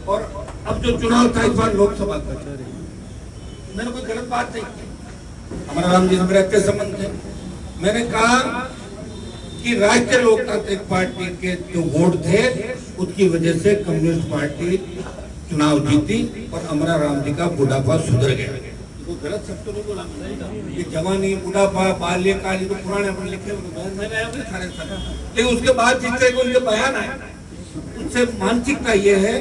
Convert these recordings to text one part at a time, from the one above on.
और अब जो चुनाव था इस बार लोकसभा का, मैंने कोई गलत बात नहीं की। हमारा राम जी से मेरे अच्छे संबंध थे। मैंने कहा कि राष्ट्रीय लोकतांत्रिक पार्टी के जो वोट थे उसकी वजह से कम्युनिस्ट पार्टी चुनाव जीती और हमारा राम जी का बुढ़ापा सुधर गया। तो गलत शब्द तो नहीं बोला मैंने, ये जवानी बुढ़ापा बाल्यकाल तो पुराने अपने लिखे मैंने अपने सारे, लेकिन उसके बाद जितने को उनके बयान आए उनसे मानसिकता ये है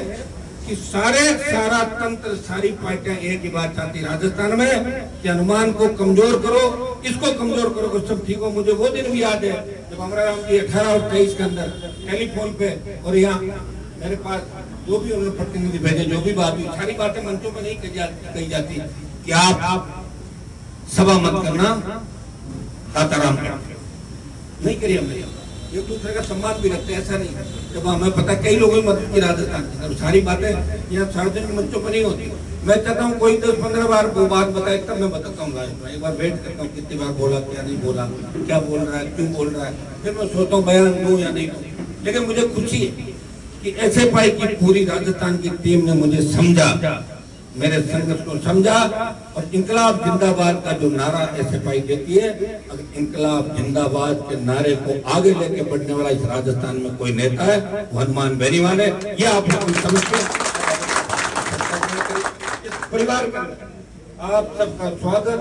कि सारा तंत्र सारी पार्टियां एक ही बात चाहती राजस्थान में कि हनुमान को कमजोर करो, इसको कमजोर करो तो सब ठीक हो। मुझे वो दिन भी याद है जब हमारा राम जी 18 और 23 के अंदर टेलीफोन पे और यहाँ मेरे पास जो भी उन्होंने प्रतिनिधि भेजे, जो भी बात हुई, सारी बातें मंचों में नहीं कही जाती कि आप सभा मत करना, ताताराम नहीं करिए। हमने एक दूसरे का सम्मान भी रखते हैं, ऐसा नहीं। जब हमें पता कई लोगों की मदद की राजस्थान की, सारी बातें यहाँ सार्वजनिक मंचों पर नहीं होती। मैं चाहता हूँ कोई 10-15 बार वो बात बताए तब मैं बताता हूँ। एक बार वेट करता हूँ कितनी बार बोला, क्या नहीं बोला, क्या बोल रहा है, क्यों बोल रहा है, फिर मैं सोचता हूँ बयान दूं या नहीं दूं। लेकिन मुझे खुशी है कि एसएफआई की पूरी राजस्थान की टीम ने मुझे समझा, मेरे संघर्ष को समझा और इंकलाब जिंदाबाद का जो नारा एसएफआई देती है, अगर इंकलाब जिंदाबाद के नारे को आगे लेके बढ़ने वाला इस राजस्थान में कोई नेता है वो हनुमान बेनीवाल है। ये आप लोग समझते परिवार का आप सबका स्वागत।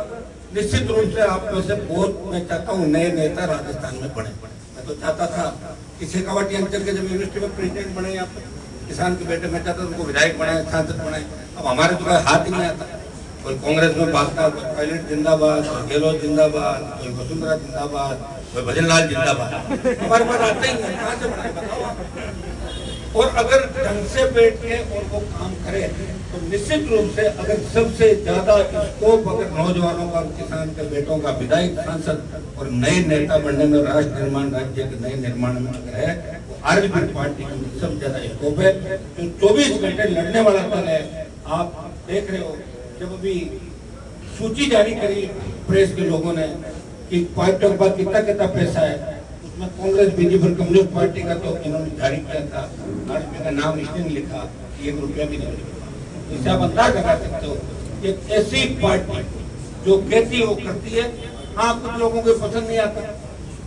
निश्चित रूप से आप में से बहुत मैं चाहता हूँ नए नेता राजस्थान में बने। मैं तो चाहता था कि शेखावाटी अंचल के जब यूनिवर्सिटी में प्रेसिडेंट बने या किसान के बेटे, मैं चाहता था उनको विधायक बनाए, सांसद बनाए। अब हमारे तो हाथ ही नहीं आता, कोई कांग्रेस में भागता, कोई पायलट जिंदाबाद, कोई गहलोत जिंदाबाद, कोई वसुंधरा जिंदाबाद, कोई भजनलाल जिंदाबाद। हमारे पास आता ही नहीं, कहाँ से बनाए बताओ। और अगर ढंग से बैठ के और वो काम करे तो निश्चित रूप से अगर सबसे ज्यादा स्कोप अगर नौजवानों का, किसान के बेटों का विधायक, सांसद और नए नेता बनने में, राष्ट्र निर्माण, राज्य के नए निर्माण में अगर है आरजेडी पार्टी में सबसे ज्यादा स्कोप है। जो 24 घंटे लड़ने वाला दल है, आप देख रहे हो जब अभी सूची जारी करी प्रेस के लोगों ने कि पार्टियों के पास कितना कितना पैसा है, उसमें कांग्रेस, बीजेपी, कम्युनिस्ट पार्टी का तो इन्होंने जारी किया था, आरजेडी का नाम इसलिए नहीं लिखा, 1 रुपया भी नहीं लिखा। इससे आप अंदाज लगा सकते हो एक ऐसी पार्टी जो कहती है वो करती है। हाँ, कुछ लोगों को पसंद नहीं आता,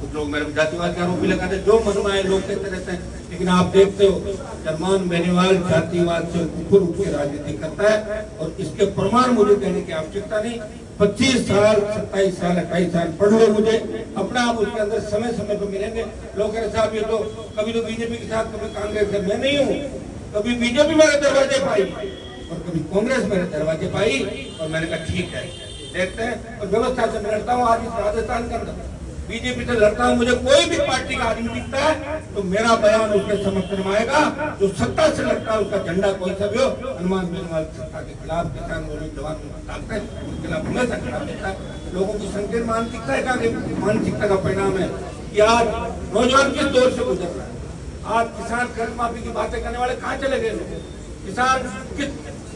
कुछ लोग मेरे जातिवाद का आरोप भी लगाते, जो मन में आए लोग कहते रहते हैं। लेकिन आप देखते हो हनुमान बेनीवाल जातिवाद से ऊपर उठ के राजनीति करता है और इसके प्रमाण मुझे देने की आवश्यकता नहीं। 25 साल, 27 साल, 28 साल पढ़ लो मुझे, अपना आप उसके अंदर समय समय पर मिलेंगे। लोग कह रहे साहब ये तो कभी तो बीजेपी के साथ, कभी कांग्रेस है। मैं नहीं हूँ, कभी बीजेपी मेरे दरवाजे पाई और कभी कांग्रेस मेरे दरवाजे पाई और मैंने कहा ठीक है देखते हैं। और व्यवस्था से मैं लड़ता हूँ आज इस राजस्थान के अंदर, बीजेपी से लड़ता हूँ। मुझे कोई भी पार्टी का आदमी दिखता है तो मेरा बयान उसके समर्थन में आएगा। जो सत्ता से लड़ता है उसका झंडा कोई सा भी हो, हनुमान बेनीवाल सत्ता के खिलाफ, किसान जवान ताकत है उसके खिलाफ हमेशा खड़ा रहता है। लोगों की संकीर्ण मानसिकता है, मानसिकता का परिणाम है कि आज नौजवान किस दौर से गुजर रहा है। आज किसान कर्ज माफी की बातें करने वाले कहाँ चले गए लोग, किसान किस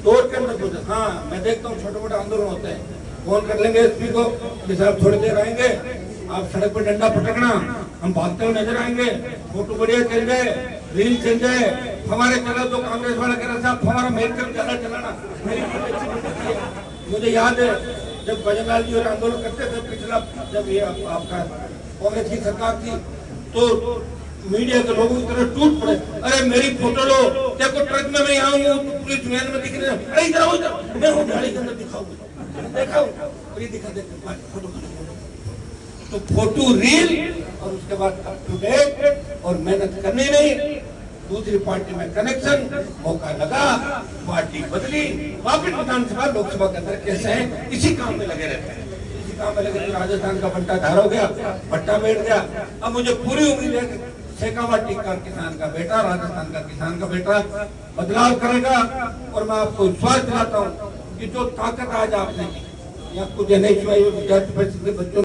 दौर के अंदर गुजर। हाँ, मैं देखता हूँ छोटे मोटे आंदोलन होते हैं, फोन कर लेंगे एसपी को कि साहब थोड़ी देर आएंगे, आप सड़क पर डंडा पटकना, हम भागते हुए नजर आएंगे, फोटो बढ़िया चल जाए, रील चल जाए, हमारे चला तो कांग्रेस वाला कह रहा साहब हमारा मेडिकल ज्यादा चलाना। मुझे याद है जब भजनलाल जी और आंदोलन करते थे पिछला, जब ये आपका कांग्रेस की सरकार थी तो मीडिया के लोगों की तरह टूट पड़े, अरे मेरी फोटो लो, देखो ट्रक में मैं आऊँ पुलिस वैन में दिख रहे, अरे इधर मैं हूँ गाड़ी के अंदर दिखाऊंगा, देखा और ये दिखा देते फोटो। तो फोटो रील और उसके बाद अप टू डेट और मेहनत करनी नहीं, दूसरी पार्टी में कनेक्शन, मौका लगा, पार्टी बदली, वापिस विधानसभा लोकसभा के अंदर कैसे है इसी काम में लगे रहते हैं। इसी काम में लगे तो राजस्थान का बंटा धार हो गया, पट्टा बैठ गया। अब मुझे पूरी उम्मीद है कि शेखावाटी का किसान का बेटा, राजस्थान का किसान का बेटा बदलाव करेगा। और मैं आपको विश्वास दिलाता हूँ कि जो ताकत आज आपने या कुछ नहीं, विद्यार्थी परिषद के बच्चों